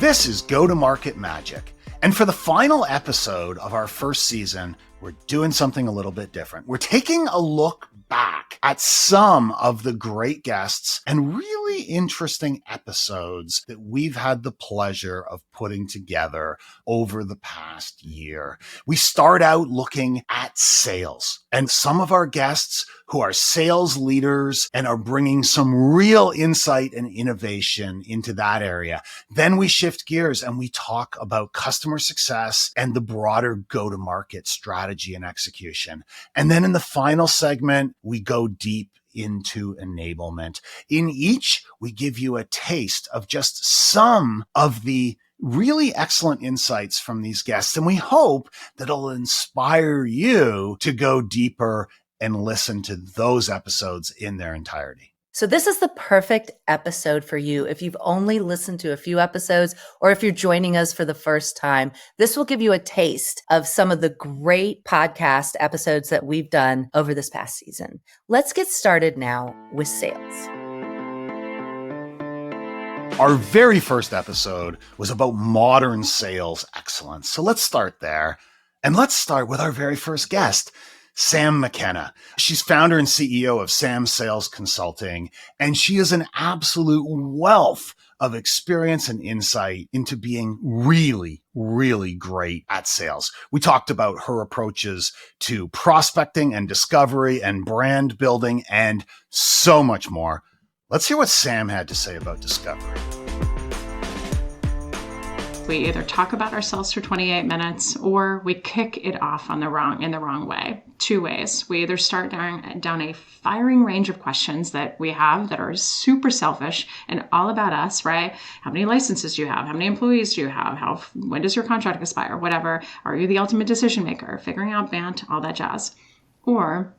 This is Go-to-Market Magic. And for the final episode of our first season, we're doing something a little bit different. We're taking a look back at some of the great guests and really interesting episodes that we've had the pleasure of putting together over the past year. We start out looking at sales, and some of our guests who are sales leaders and are bringing some real insight and innovation into that area. Then we shift gears and we talk about customer success and the broader go-to-market strategy and execution. And then in the final segment, we go deep into enablement. In each, we give you a taste of just some of the really excellent insights from these guests. And we hope that it'll inspire you to go deeper and listen to those episodes in their entirety. So this is the perfect episode for you. If you've only listened to a few episodes, or if you're joining us for the first time, this will give you a taste of some of the great podcast episodes that we've done over this past season. Let's get started now with sales. Our very first episode was about modern sales excellence. So let's start there. And let's start with our very first guest, Sam McKenna. She's founder and CEO of Sam Sales Consulting, and she is an absolute wealth of experience and insight into being really, really great at sales. We talked about her approaches to prospecting and discovery and brand building and so much more. Let's hear what Sam had to say about discovery. We either talk about ourselves for 28 minutes or we kick it off in the wrong way. Two ways. We either start down a firing range of questions that we have that are super selfish and all about us, right? How many licenses do you have? How many employees do you have? When does your contract expire? Whatever. Are you the ultimate decision maker? Figuring out BANT, all that jazz. Or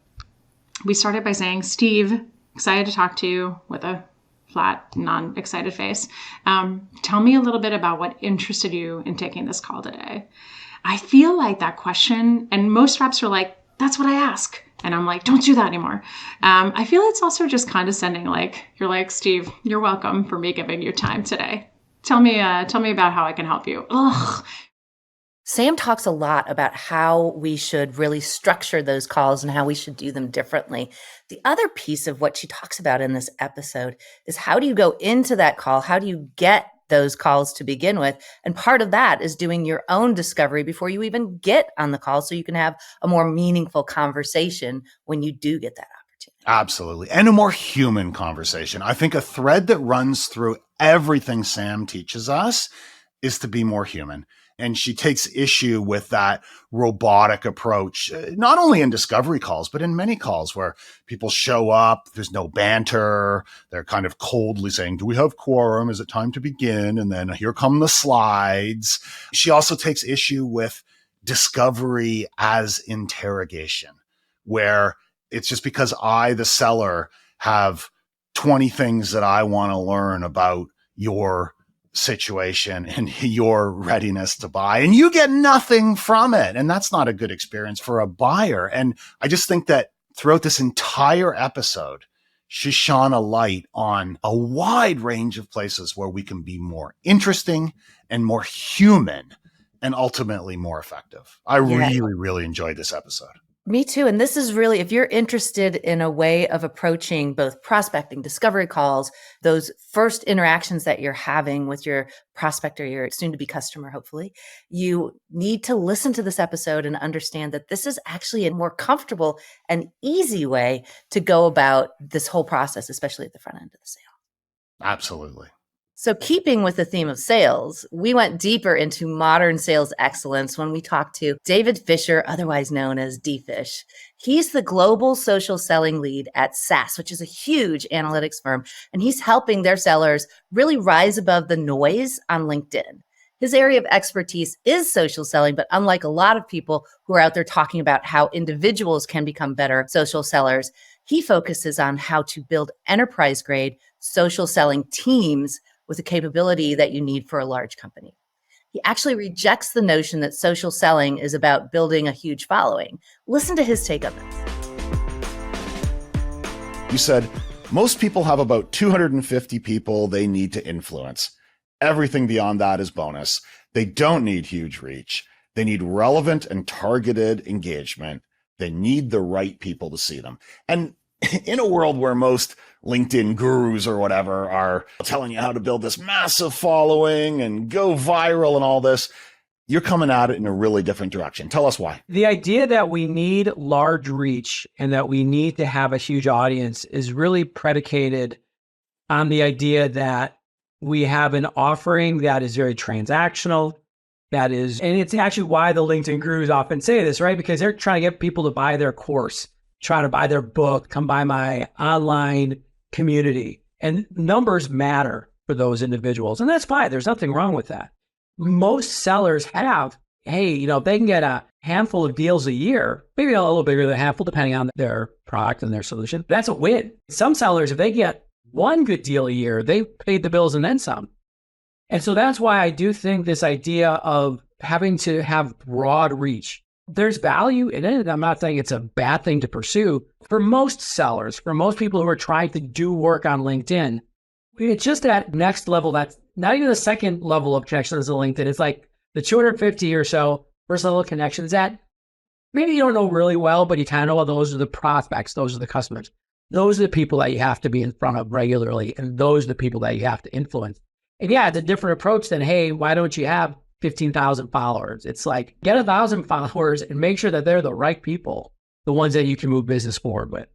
we started by saying, Steve, excited to talk to you, with a flat, non-excited face. Tell me a little bit about what interested you in taking this call today. I feel like that question, and most reps are like, that's what I ask. And I'm like, don't do that anymore. I feel it's also just condescending. Like, you're like, Steve, you're welcome for me giving you time today. Tell me about how I can help you. Ugh. Sam talks a lot about how we should really structure those calls and how we should do them differently. The other piece of what she talks about in this episode is how do you go into that call? How do you get those calls to begin with? And part of that is doing your own discovery before you even get on the call so you can have a more meaningful conversation when you do get that opportunity. Absolutely. And a more human conversation. I think a thread that runs through everything Sam teaches us is to be more human. And she takes issue with that robotic approach, not only in discovery calls, but in many calls where people show up, there's no banter, they're kind of coldly saying, do we have quorum? Is it time to begin? And then here come the slides. She also takes issue with discovery as interrogation, where it's just because I, the seller, have 20 things that I want to learn about your situation and your readiness to buy, and you get nothing from it. And that's not a good experience for a buyer. And I just think that throughout this entire episode, she shone a light on a wide range of places where we can be more interesting and more human and ultimately more effective. I really enjoyed this episode. Me too. And this is really, if you're interested in a way of approaching both prospecting, discovery calls, those first interactions that you're having with your prospect or your soon-to-be customer, hopefully, you need to listen to this episode and understand that this is actually a more comfortable and easy way to go about this whole process, especially at the front end of the sale. Absolutely. So keeping with the theme of sales, we went deeper into modern sales excellence when we talked to David Fisher, otherwise known as D-Fish. He's the global social selling lead at SAS, which is a huge analytics firm, and he's helping their sellers really rise above the noise on LinkedIn. His area of expertise is social selling, but unlike a lot of people who are out there talking about how individuals can become better social sellers, he focuses on how to build enterprise-grade social selling teams with the capability that you need for a large company. He actually rejects the notion that social selling is about building a huge following. Listen to his take on this. You said, most people have about 250 people they need to influence. Everything beyond that is bonus. They don't need huge reach. They need relevant and targeted engagement. They need the right people to see them. And in a world where most LinkedIn gurus or whatever are telling you how to build this massive following and go viral and all this, you're coming at it in a really different direction. Tell us why. The idea that we need large reach and that we need to have a huge audience is really predicated on the idea that we have an offering that is very transactional. And it's actually why the LinkedIn gurus often say this, right? Because they're trying to get people to buy their course, try to buy their book, come buy my online community. And numbers matter for those individuals. And that's fine. There's nothing wrong with that. Most sellers have, if they can get a handful of deals a year, maybe a little bigger than a handful, depending on their product and their solution, that's a win. Some sellers, if they get one good deal a year, they've paid the bills and then some. And so that's why I do think this idea of having to have broad reach, there's value in it. I'm not saying it's a bad thing to pursue. For most sellers, for most people who are trying to do work on LinkedIn, it's just that next level. That's not even the second level of connections to LinkedIn. It's like the 250 or so first level connections that maybe you don't know really well, but you kind of know, well, those are the prospects. Those are the customers. Those are the people that you have to be in front of regularly. And those are the people that you have to influence. And yeah, it's a different approach than, hey, why don't you have 15,000 followers? It's like, get 1,000 followers and make sure that they're the right people, the ones that you can move business forward with.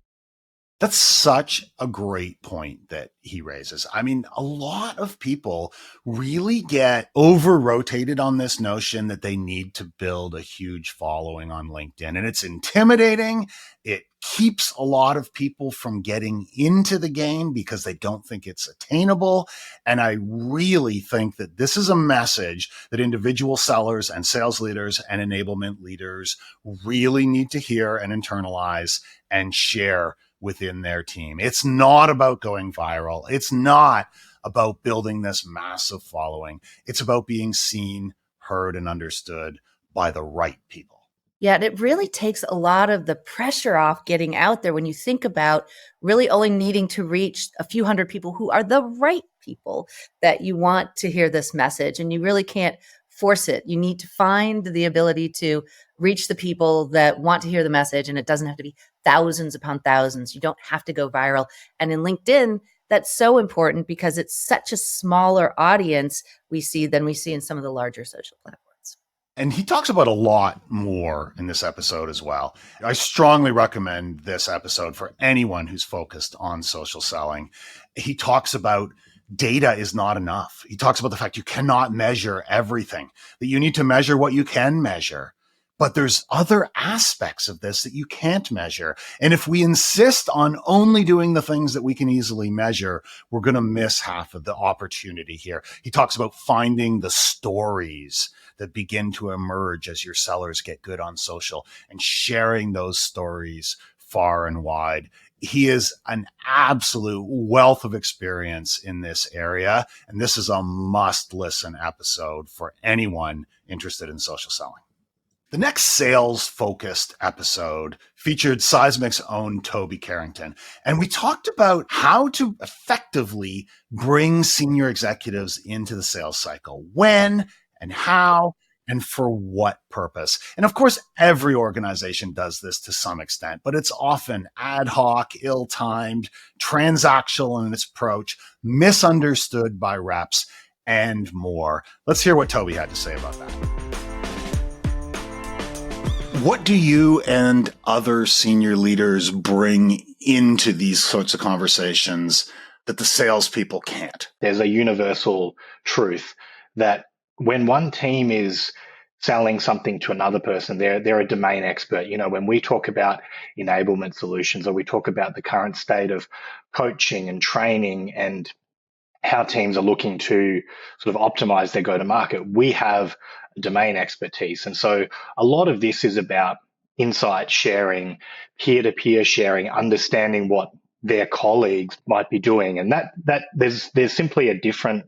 That's such a great point that he raises. I mean, a lot of people really get over-rotated on this notion that they need to build a huge following on LinkedIn. And it's intimidating. It keeps a lot of people from getting into the game because they don't think it's attainable. And I really think that this is a message that individual sellers and sales leaders and enablement leaders really need to hear and internalize and share within their team. It's not about going viral. It's not about building this massive following. It's about being seen, heard, and understood by the right people. Yeah, and it really takes a lot of the pressure off getting out there when you think about really only needing to reach a few hundred people who are the right people that you want to hear this message. And you really can't force it. You need to find the ability to reach the people that want to hear the message. And it doesn't have to be thousands upon thousands. You don't have to go viral. And in LinkedIn, that's so important because it's such a smaller audience we see than we see in some of the larger social platforms. And he talks about a lot more in this episode as well. I strongly recommend this episode for anyone who's focused on social selling. He talks about data is not enough. He talks about the fact you cannot measure everything, that you need to measure what you can measure. But there's other aspects of this that you can't measure. And if we insist on only doing the things that we can easily measure, we're going to miss half of the opportunity here. He talks about finding the stories that begin to emerge as your sellers get good on social and sharing those stories far and wide. He is an absolute wealth of experience in this area. And this is a must listen episode for anyone interested in social selling. The next sales-focused episode featured Seismic's own Toby Carrington, and we talked about how to effectively bring senior executives into the sales cycle, when and how and for what purpose. And of course, every organization does this to some extent, but it's often ad hoc, ill-timed, transactional in its approach, misunderstood by reps, and more. Let's hear what Toby had to say about that. What do you and other senior leaders bring into these sorts of conversations that the salespeople can't? There's a universal truth that when one team is selling something to another person, they're a domain expert. You know, when we talk about enablement solutions or we talk about the current state of coaching and training and how teams are looking to sort of optimize their go-to-market, we have domain expertise. And so a lot of this is about insight sharing, peer-to-peer sharing, understanding what their colleagues might be doing. And that there's simply a different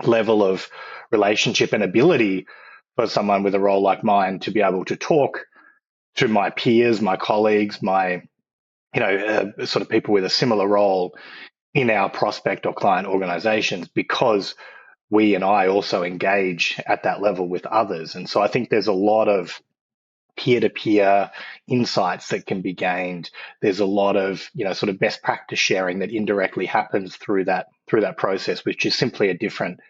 level of relationship and ability for someone with a role like mine to be able to talk to my peers, my colleagues, my sort of people with a similar role in our prospect or client organizations, because we and I also engage at that level with others. And so I think there's a lot of peer-to-peer insights that can be gained. There's a lot of, sort of best practice sharing that indirectly happens through that process, which is simply a different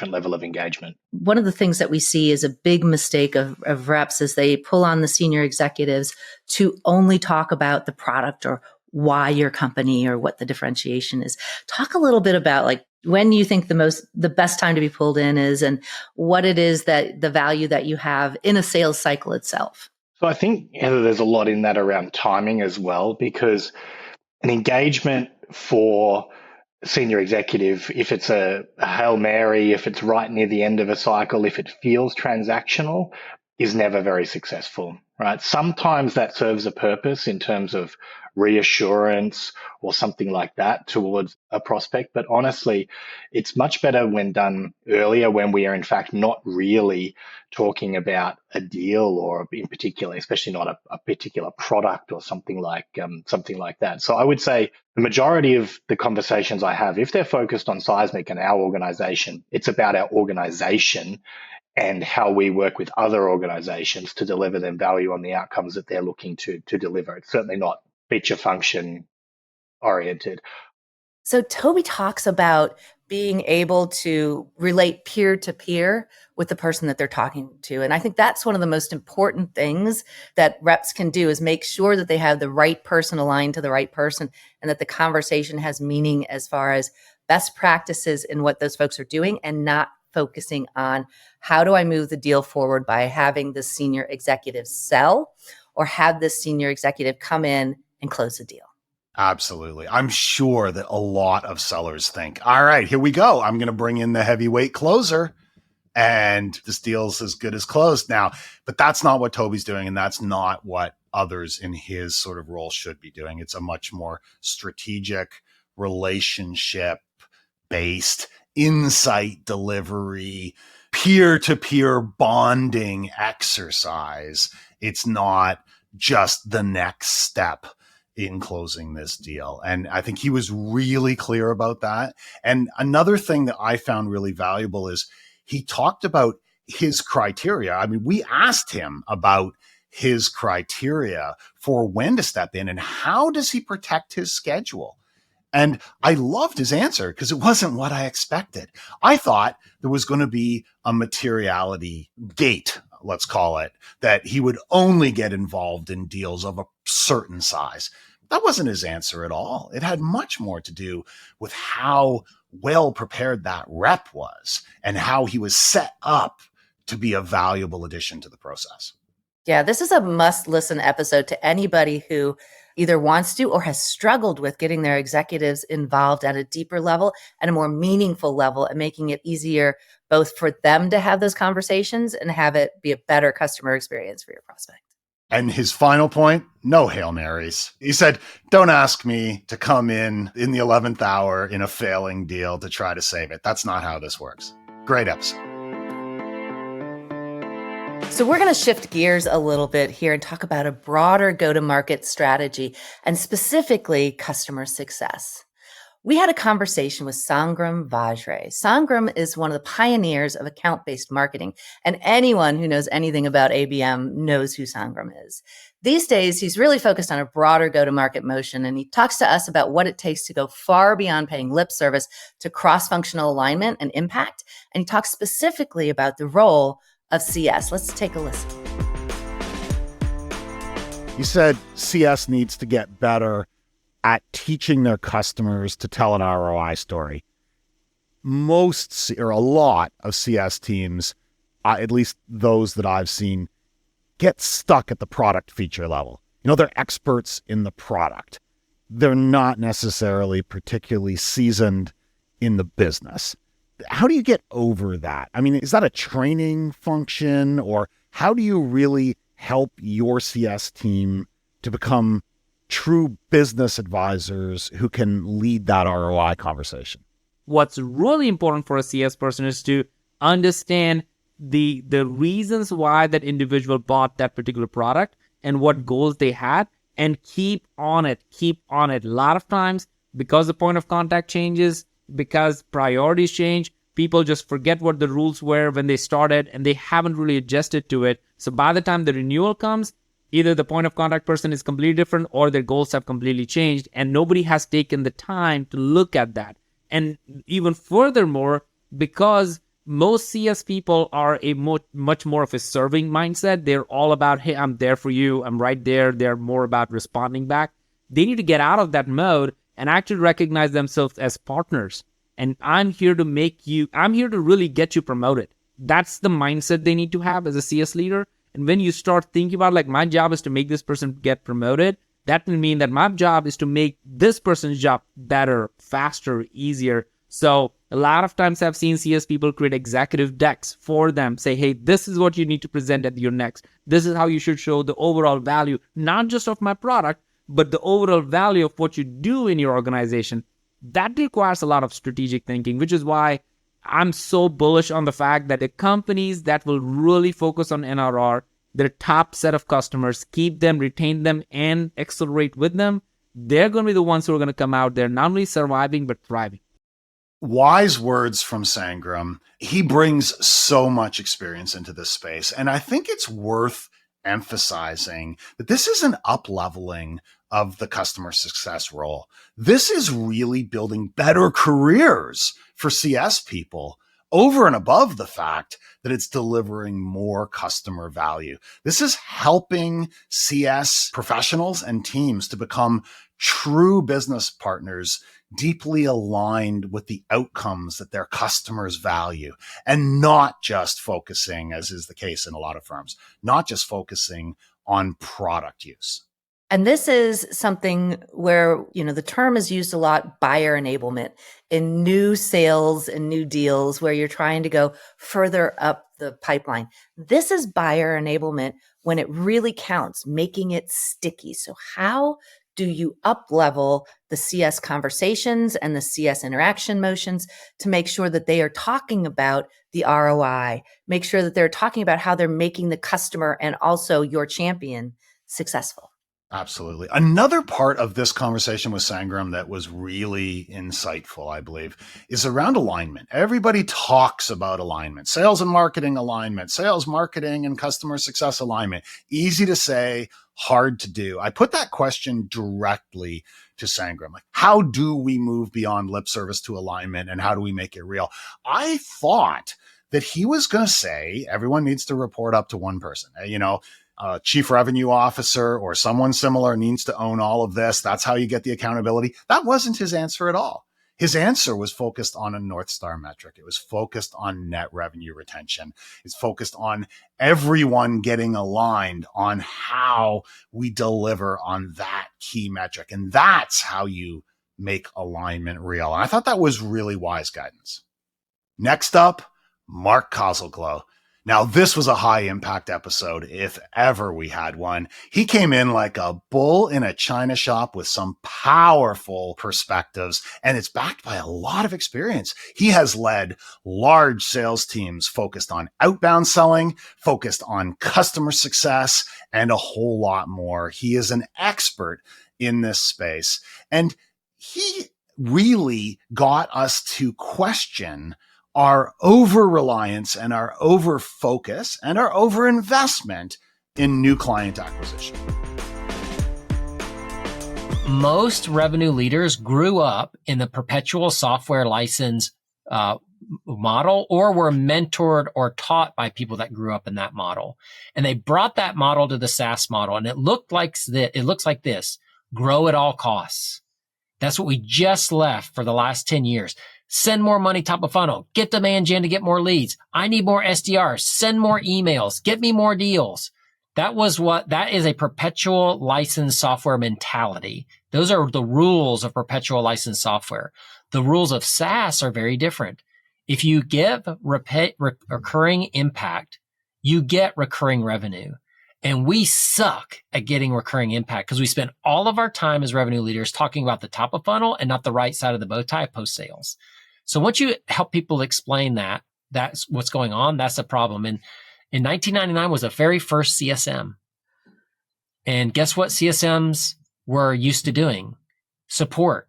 level of engagement. One of the things that we see is a big mistake of reps is they pull on the senior executives to only talk about the product or why your company or what the differentiation is. Talk a little bit about like when you think the best time to be pulled in is and what it is that the value that you have in a sales cycle itself. So I think there's a lot in that around timing as well, because an engagement for senior executive, if it's a Hail Mary, if it's right near the end of a cycle, if it feels transactional, is never very successful, right? Sometimes that serves a purpose in terms of reassurance or something like that towards a prospect. But honestly, it's much better when done earlier, when we are in fact not really talking about a deal or in particular, especially not a particular product or something like that. So I would say the majority of the conversations I have, if they're focused on Seismic and our organization, it's about our organization and how we work with other organizations to deliver them value on the outcomes that they're looking to deliver. It's certainly not feature function oriented. So Toby talks about being able to relate peer to peer with the person that they're talking to. And I think that's one of the most important things that reps can do is make sure that they have the right person aligned to the right person and that the conversation has meaning as far as best practices in what those folks are doing and not focusing on how do I move the deal forward by having the senior executive sell or have this senior executive come in and close the deal. Absolutely. I'm sure that a lot of sellers think, all right, here we go. I'm going to bring in the heavyweight closer and this deal's as good as closed now. But that's not what Toby's doing. And that's not what others in his sort of role should be doing. It's a much more strategic, relationship based, insight delivery, peer-to-peer bonding exercise. It's not just the next step in closing this deal. And I think he was really clear about that. And another thing that I found really valuable is he talked about his criteria. I mean, we asked him about his criteria for when to step in and how does he protect his schedule. And I loved his answer because it wasn't what I expected. I thought there was going to be a materiality gate, let's call it, that he would only get involved in deals of a certain size. That wasn't his answer at all. It had much more to do with how well prepared that rep was and how he was set up to be a valuable addition to the process. Yeah, this is a must-listen episode to anybody who either wants to or has struggled with getting their executives involved at a deeper level and a more meaningful level and making it easier both for them to have those conversations and have it be a better customer experience for your prospect. And his final point, no Hail Marys. He said, don't ask me to come in the 11th hour in a failing deal to try to save it. That's not how this works. Great episode. So we're going to shift gears a little bit here and talk about a broader go-to-market strategy and specifically customer success. We had a conversation with Sangram Vajre. Sangram is one of the pioneers of account-based marketing, and anyone who knows anything about ABM knows who Sangram is. These days, he's really focused on a broader go-to-market motion, and he talks to us about what it takes to go far beyond paying lip service to cross-functional alignment and impact, and he talks specifically about the role of CS. Let's take a listen. You said CS needs to get better at teaching their customers to tell an ROI story. Most or a lot of CS teams, at least those that I've seen, get stuck at the product feature level. You know, they're experts in the product. They're not necessarily particularly seasoned in the business. How do you get over that? I mean, is that a training function, or how do you really help your CS team to become true business advisors who can lead that ROI conversation? What's really important for a CS person is to understand the reasons why that individual bought that particular product and what goals they had, and keep on it. A lot of times, because the point of contact changes, because priorities change, people just forget what the rules were when they started and they haven't really adjusted to it. So by the time the renewal comes, either the point of contact person is completely different or their goals have completely changed, and nobody has taken the time to look at that. And even furthermore, because most CS people are a much more of a serving mindset, they're all about, hey, I'm there for you, I'm right there. They're more about responding back. They need to get out of that mode and actually recognize themselves as partners. And I'm here to really get you promoted. That's the mindset they need to have as a CS leader. And when you start thinking about, like, my job is to make this person get promoted, that will mean that my job is to make this person's job better, faster, easier. So a lot of times I've seen CS people create executive decks for them, say, hey, this is what you need to present at your next. This is how you should show the overall value, not just of my product, but the overall value of what you do in your organization. That requires a lot of strategic thinking, which is why I'm so bullish on the fact that the companies that will really focus on NRR, their top set of customers, keep them, retain them, and accelerate with them, they're going to be the ones who are going to come out there not only surviving, but thriving. Wise words from Sangram. He brings so much experience into this space. And I think it's worth emphasizing that this is an up-leveling of the customer success role. This is really building better careers for CS people over and above the fact that it's delivering more customer value. This is helping CS professionals and teams to become true business partners, deeply aligned with the outcomes that their customers value, and not just focusing, as is the case in a lot of firms, not just focusing on product use. And this is something where, the term is used a lot, buyer enablement, in new sales and new deals where you're trying to go further up the pipeline. This is buyer enablement when it really counts, making it sticky. So how do you up-level the CS conversations and the CS interaction motions to make sure that they are talking about the ROI, make sure that they're talking about how they're making the customer and also your champion successful? Absolutely. Another part of this conversation with Sangram that was really insightful, I believe, is around alignment. Everybody talks about alignment, sales and marketing alignment, sales, marketing, and customer success alignment. Easy to say, hard to do. I put that question directly to Sangram. Like, how do we move beyond lip service to alignment, and how do we make it real? I thought that he was going to say everyone needs to report up to one person. A chief revenue officer or someone similar needs to own all of this. That's how you get the accountability. That wasn't his answer at all. His answer was focused on a North Star metric. It was focused on net revenue retention. It's focused on everyone getting aligned on how we deliver on that key metric. And that's how you make alignment real. And I thought that was really wise guidance. Next up, Mark Kozloglow. Now, this was a high impact episode, if ever we had one. He came in like a bull in a china shop with some powerful perspectives, and it's backed by a lot of experience. He has led large sales teams focused on outbound selling, focused on customer success, and a whole lot more. He is an expert in this space, and he really got us to question our over-reliance and our over-focus and our over-investment in new client acquisition. Most revenue leaders grew up in the perpetual software license model, or were mentored or taught by people that grew up in that model. And they brought that model to the SaaS model, and it looks like this: grow at all costs. That's what we just left for the last 10 years. Send more money top of funnel. Get demand gen to get more leads. I need more SDRs. Send more emails. Get me more deals. That is a perpetual license software mentality. Those are the rules of perpetual license software. The rules of SaaS are very different. If you give recurring impact, you get recurring revenue. And we suck at getting recurring impact because we spend all of our time as revenue leaders talking about the top of funnel and not the right side of the bow tie post sales. So once you help people explain that, that's what's going on. That's the problem. And in 1999 was the very first CSM. And guess what CSMs were used to doing? Support.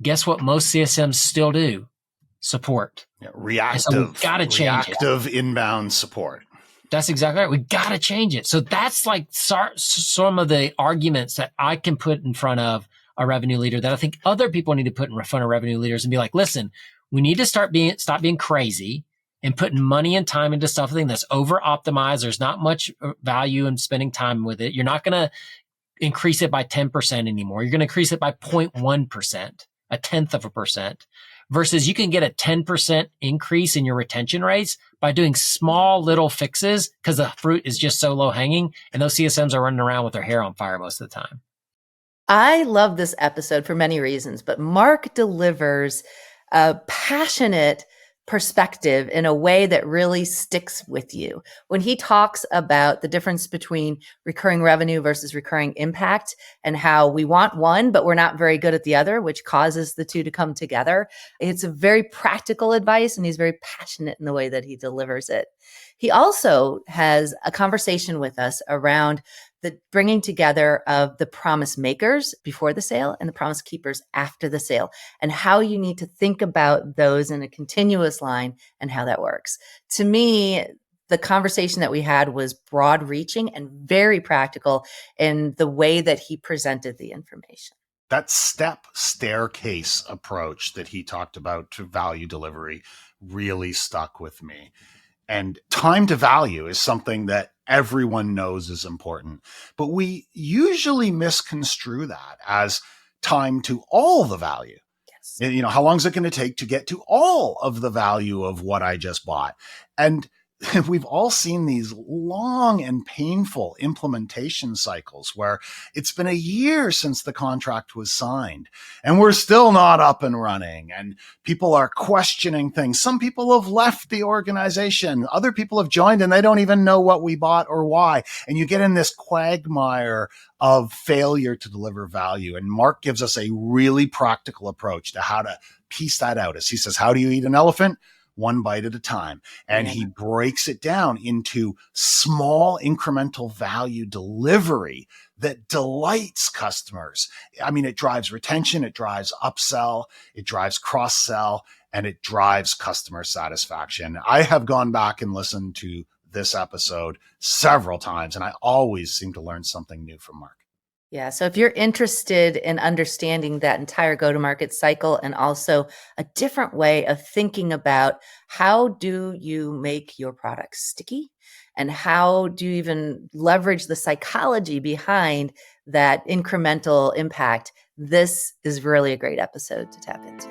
Guess what most CSMs still do? support. Yeah, And so we've got to change it. reactive inbound support. That's exactly right. We got to change it. So that's like some of the arguments that I can put in front of a revenue leader that I think other people need to put in front of revenue leaders and be like, listen, we need to stop being crazy and putting money and time into something that's over optimized. There's not much value in spending time with it. You're not going to increase it by 10% anymore. You're going to increase it by 0.1%, a tenth of a percent, versus you can get a 10% increase in your retention rates by doing small little fixes because the fruit is just so low hanging and those CSMs are running around with their hair on fire most of the time. I love this episode for many reasons, but Mark delivers a passionate perspective in a way that really sticks with you. When he talks about the difference between recurring revenue versus recurring impact and how we want one, but we're not very good at the other, which causes the two to come together. It's a very practical advice, and he's very passionate in the way that he delivers it. He also has a conversation with us around the bringing together of the promise makers before the sale and the promise keepers after the sale, and how you need to think about those in a continuous line and how that works. To me, the conversation that we had was broad reaching and very practical in the way that he presented the information. That step staircase approach that he talked about to value delivery really stuck with me. And time to value is something that everyone knows is important, but we usually misconstrue that as time to all the value. Yes. You know, how long is it going to take to get to all of the value of what I just bought? And we've all seen these long and painful implementation cycles where it's been a year since the contract was signed and we're still not up and running, and people are questioning things. Some people have left the organization. Other people have joined and they don't even know what we bought or why. And you get in this quagmire of failure to deliver value. And Mark gives us a really practical approach to how to piece that out. As he says, how do you eat an elephant? One bite at a time. And he breaks it down into small incremental value delivery that delights customers. I mean, it drives retention, it drives upsell, it drives cross-sell, and it drives customer satisfaction. I have gone back and listened to this episode several times, and I always seem to learn something new from Mark. Yeah. So if you're interested in understanding that entire go-to-market cycle and also a different way of thinking about how do you make your product sticky and how do you even leverage the psychology behind that incremental impact, this is really a great episode to tap into.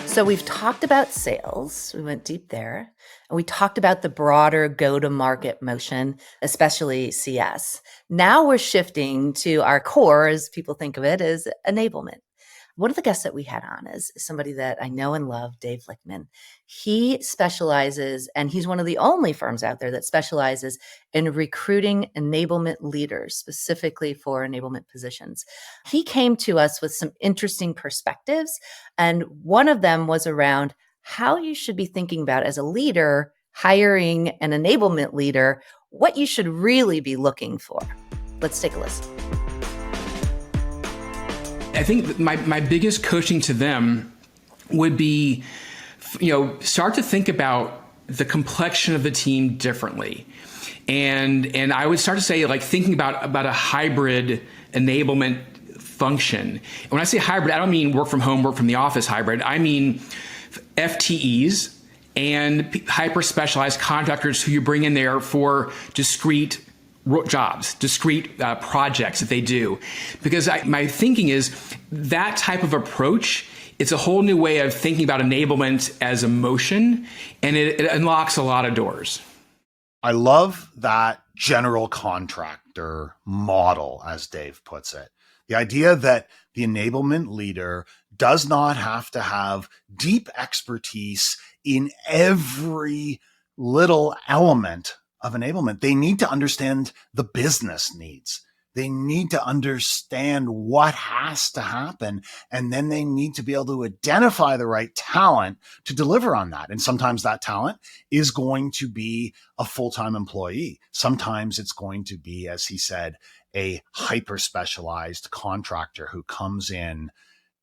So we've talked about sales. We went deep there. And we talked about the broader go-to-market motion, especially CS. Now we're shifting to our core, as people think of it, as enablement. One of the guests that we had on is somebody that I know and love, Dave Lichtman. He specializes, and he's one of the only firms out there that specializes in recruiting enablement leaders, specifically for enablement positions. He came to us with some interesting perspectives, and one of them was around how you should be thinking about as a leader, hiring an enablement leader, what you should really be looking for. Let's take a listen. I think my biggest coaching to them would be, start to think about the complexion of the team differently. And I would start to say, like, thinking about a hybrid enablement function. And when I say hybrid, I don't mean work from home, work from the office hybrid. I mean FTEs and hyper-specialized contractors who you bring in there for discrete jobs, discrete projects that they do. Because my thinking is that type of approach, it's a whole new way of thinking about enablement as a motion, and it unlocks a lot of doors. I love that general contractor model, as Dave puts it. The idea that the enablement leader does not have to have deep expertise in every little element of enablement. They need to understand the business needs. They need to understand what has to happen. And then they need to be able to identify the right talent to deliver on that. And sometimes that talent is going to be a full-time employee. Sometimes it's going to be, as he said, a hyper-specialized contractor who comes in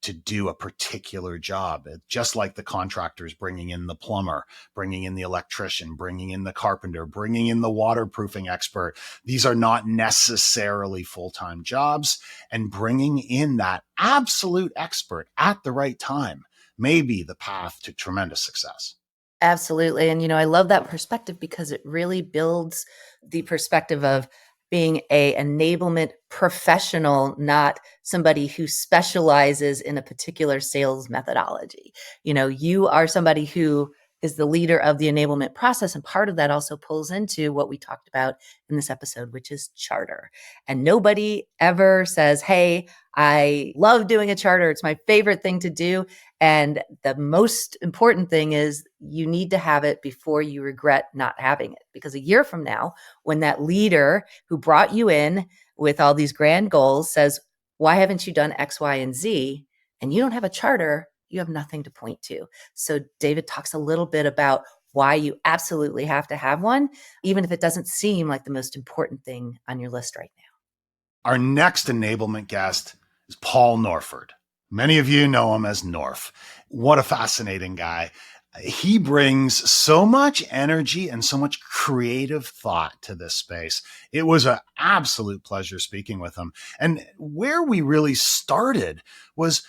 to do a particular job, just like the contractors bringing in the plumber, bringing in the electrician, bringing in the carpenter, bringing in the waterproofing expert. These are not necessarily full-time jobs, and bringing in that absolute expert at the right time may be the path to tremendous success. Absolutely. And, I love that perspective because it really builds the perspective of being a enablement professional, not somebody who specializes in a particular sales methodology. You are somebody who is the leader of the enablement process. And part of that also pulls into what we talked about in this episode, which is charter. And nobody ever says, hey, I love doing a charter. It's my favorite thing to do. And the most important thing is you need to have it before you regret not having it. Because a year from now, when that leader who brought you in with all these grand goals says, why haven't you done X, Y, and Z? And you don't have a charter, you have nothing to point to. So David talks a little bit about why you absolutely have to have one, even if it doesn't seem like the most important thing on your list right now. Our next enablement guest is Paul Norford. Many of you know him as Norf. What a fascinating guy. He brings so much energy and so much creative thought to this space. It was an absolute pleasure speaking with him. And where we really started was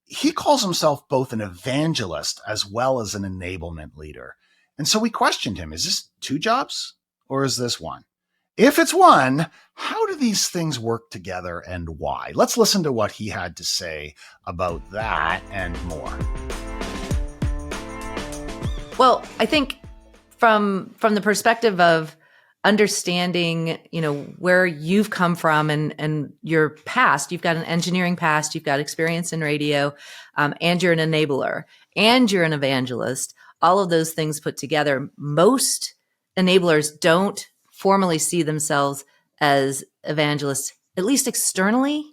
he calls himself both an evangelist as well as an enablement leader. And so we questioned him, is this 2 jobs or is this 1? If it's 1, how do these things work together and why? Let's listen to what he had to say about that and more. Well, I think from the perspective of understanding, where you've come from and your past, you've got an engineering past, you've got experience in radio, and you're an enabler and you're an evangelist, all of those things put together. Most enablers don't formally see themselves as evangelists, at least externally,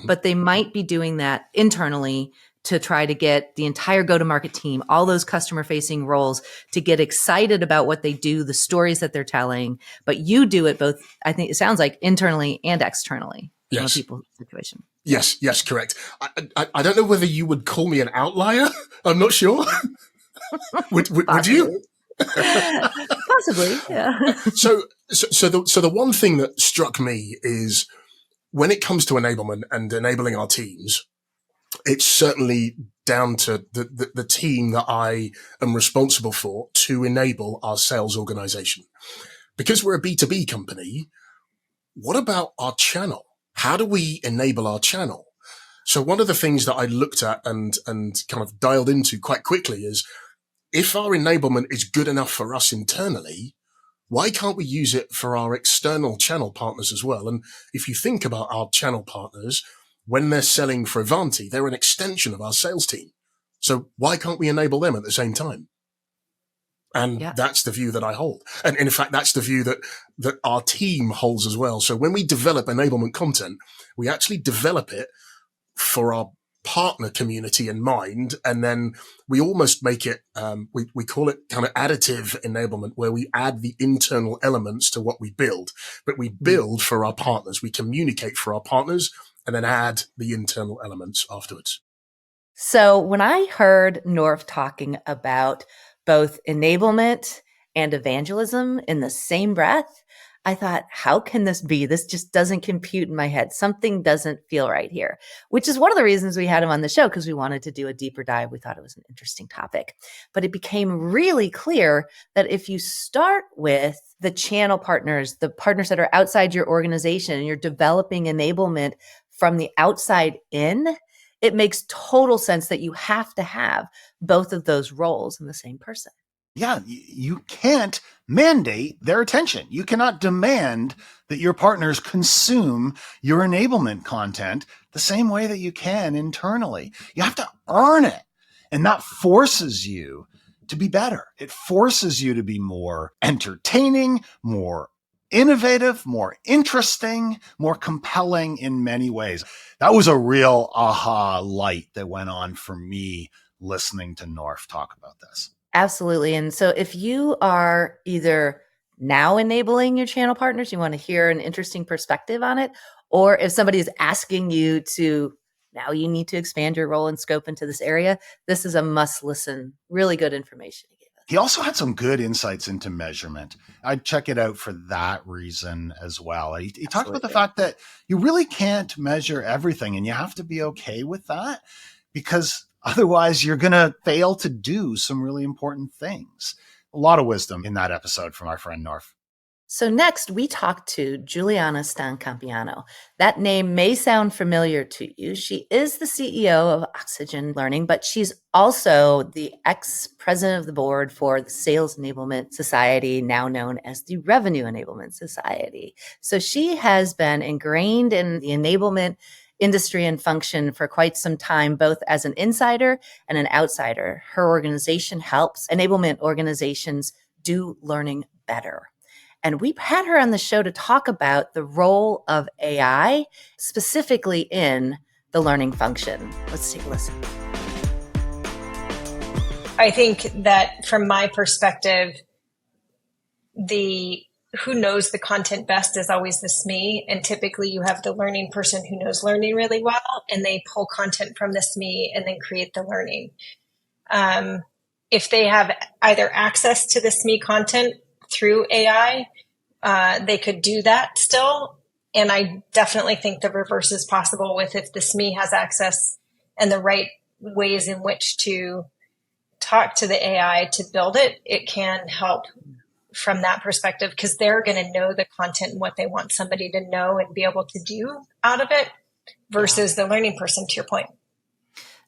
but they might be doing that internally to try to get the entire go-to-market team, all those customer-facing roles, to get excited about what they do, the stories that they're telling. But you do it both, I think it sounds like, internally and externally. Yes. From a people situation. Yes, correct. I don't know whether you would call me an outlier. I'm not sure. would you? Possibly, yeah. So the one thing that struck me is when it comes to enablement and enabling our teams, it's certainly down to the team that I am responsible for to enable our sales organization. Because we're a B2B company, what about our channel? How do we enable our channel? So one of the things that I looked at and kind of dialed into quite quickly is, if our enablement is good enough for us internally, why can't we use it for our external channel partners as well? And if you think about our channel partners, when they're selling for Avanti, they're an extension of our sales team. So why can't we enable them at the same time? And that's the view that I hold. And in fact, that's the view that our team holds as well. So when we develop enablement content, we actually develop it for our partner community in mind. And then we almost make it, we call it kind of additive enablement, where we add the internal elements to what we build, but we build for our partners. We communicate for our partners and then add the internal elements afterwards. So when I heard Norf talking about both enablement and evangelism in the same breath, I thought, how can this be? This just doesn't compute in my head. Something doesn't feel right here, which is one of the reasons we had him on the show, because we wanted to do a deeper dive. We thought it was an interesting topic. But it became really clear that if you start with the channel partners, the partners that are outside your organization, and you're developing enablement from the outside in, it makes total sense that you have to have both of those roles in the same person. Yeah, you can't mandate their attention. You cannot demand that your partners consume your enablement content the same way that you can internally. You have to earn it. And that forces you to be better. It forces you to be more entertaining, more innovative, more interesting, more compelling in many ways. That was a real aha light that went on for me listening to Norf talk about this. Absolutely. And so if you are either now enabling your channel partners, you want to hear an interesting perspective on it, or if somebody is asking you to Now you need to expand your role and scope into this area. This is a must listen. Really good information he gave us. He also had some good insights into measurement. I'd check it out for that reason as well. He talked about the fact that you really can't measure everything, and you have to be okay with that, because otherwise you're going to fail to do some really important things. A lot of wisdom in that episode from our friend Norf. So next, we talked to Juliana Stancampiano. That name may sound familiar to you. She is the CEO of Oxygen Learning, but she's also the ex-president of the board for the Sales Enablement Society, now known as the Revenue Enablement Society. So she has been ingrained in the enablement industry and function for quite some time, both as an insider and an outsider. Her organization helps enablement organizations do learning better. And we had her on the show to talk about the role of AI, specifically in the learning function. Let's take a listen. I think that from my perspective, who knows the content best is always the SME. And typically you have the learning person who knows learning really well, and they pull content from the SME and then create the learning. If they have either access to the SME content through AI, they could do that still. And I definitely think the reverse is possible with if the SME has access and the right ways in which to talk to the AI to build it, it can help from that perspective, because they're going to know the content and what they want somebody to know and be able to do out of it versus the learning person, to your point.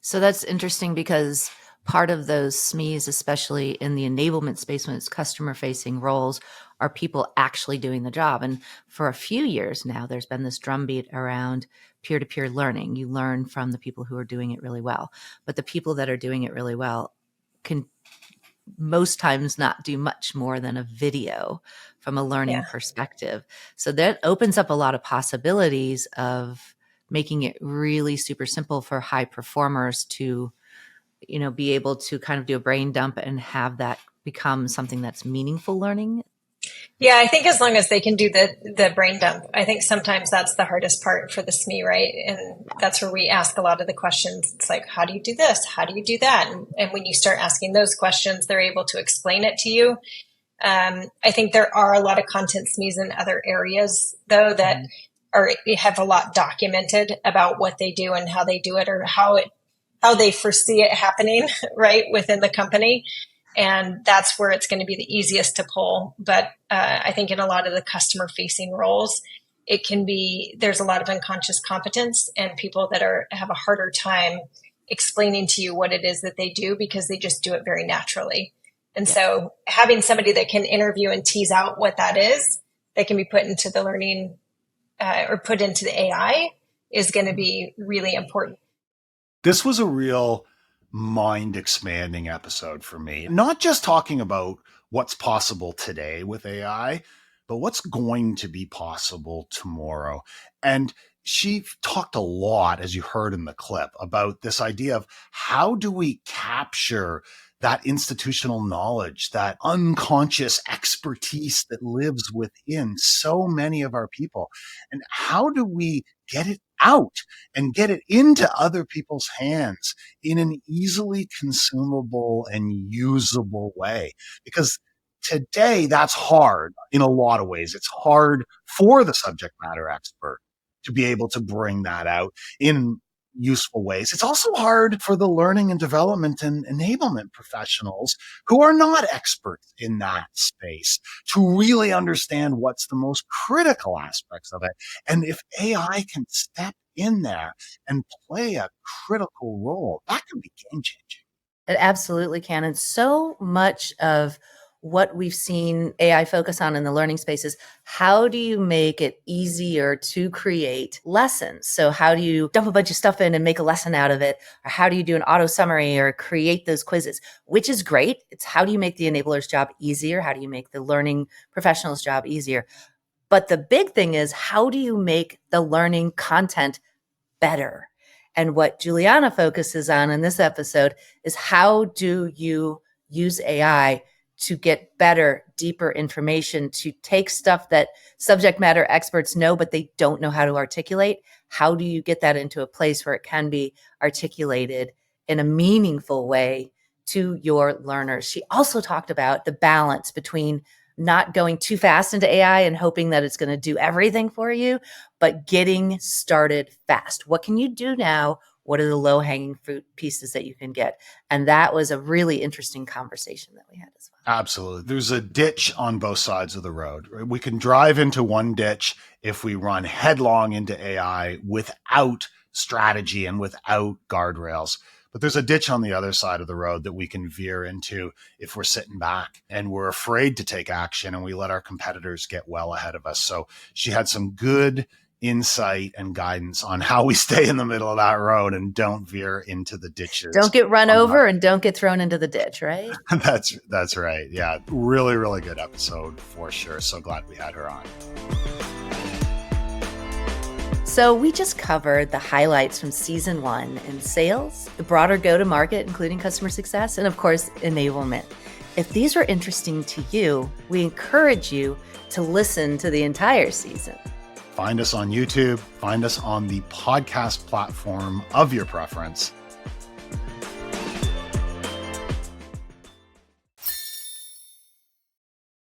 So that's interesting, because part of those SMEs, especially in the enablement space when it's customer-facing roles, are people actually doing the job. And for a few years now, there's been this drumbeat around peer-to-peer learning. You learn from the people who are doing it really well. But the people that are doing it really well can most times not do much more than a video from a learning perspective. So that opens up a lot of possibilities of making it really super simple for high performers to be able to kind of do a brain dump and have that become something that's meaningful learning. Yeah, I think as long as they can do the brain dump, I think sometimes that's the hardest part for the SME, right? And that's where we ask a lot of the questions. It's like, how do you do this? How do you do that? And when you start asking those questions, they're able to explain it to you. I think there are a lot of content SMEs in other areas, though, that have a lot documented about what they do and how they do it, or how they foresee it happening, right, within the company. And that's where it's going to be the easiest to pull. But I think in a lot of the customer facing roles, there's a lot of unconscious competence and people that have a harder time explaining to you what it is that they do, because they just do it very naturally. And so having somebody that can interview and tease out what that is, that can be put into the learning or put into the AI, is going to be really important. This was a real mind-expanding episode for me. Not just talking about what's possible today with AI, but what's going to be possible tomorrow. And she talked a lot, as you heard in the clip, about this idea of how do we capture that institutional knowledge, that unconscious expertise that lives within so many of our people, and how do we get it out and get it into other people's hands in an easily consumable and usable way? Because today that's hard in a lot of ways. It's hard for the subject matter expert to be able to bring that out in useful ways. It's also hard for the learning and development and enablement professionals who are not experts in that space to really understand what's the most critical aspects of it. And if AI can step in there and play a critical role, that can be game changing. It absolutely can. And so much of what we've seen AI focus on in the learning space is how do you make it easier to create lessons? So how do you dump a bunch of stuff in and make a lesson out of it? Or how do you do an auto summary or create those quizzes, which is great. It's how do you make the enabler's job easier? How do you make the learning professional's job easier? But the big thing is, how do you make the learning content better? And what Juliana focuses on in this episode is how do you use AI to get better, deeper information, to take stuff that subject matter experts know, but they don't know how to articulate. How do you get that into a place where it can be articulated in a meaningful way to your learners? She also talked about the balance between not going too fast into AI and hoping that it's going to do everything for you, but getting started fast. What can you do now? What are the low-hanging fruit pieces that you can get? And that was a really interesting conversation that we had as well. Absolutely. There's a ditch on both sides of the road. We can drive into one ditch if we run headlong into AI without strategy and without guardrails. But there's a ditch on the other side of the road that we can veer into if we're sitting back and we're afraid to take action and we let our competitors get well ahead of us. So she had some good insight and guidance on how we stay in the middle of that road and don't veer into the ditches. Don't get run over and don't get thrown into the ditch, right? That's right. Yeah. Really, really good episode for sure. So glad we had her on. So we just covered the highlights from season 1 in sales, the broader go-to-market, including customer success, and of course, enablement. If these were interesting to you, we encourage you to listen to the entire season. Find us on YouTube, find us on the podcast platform of your preference.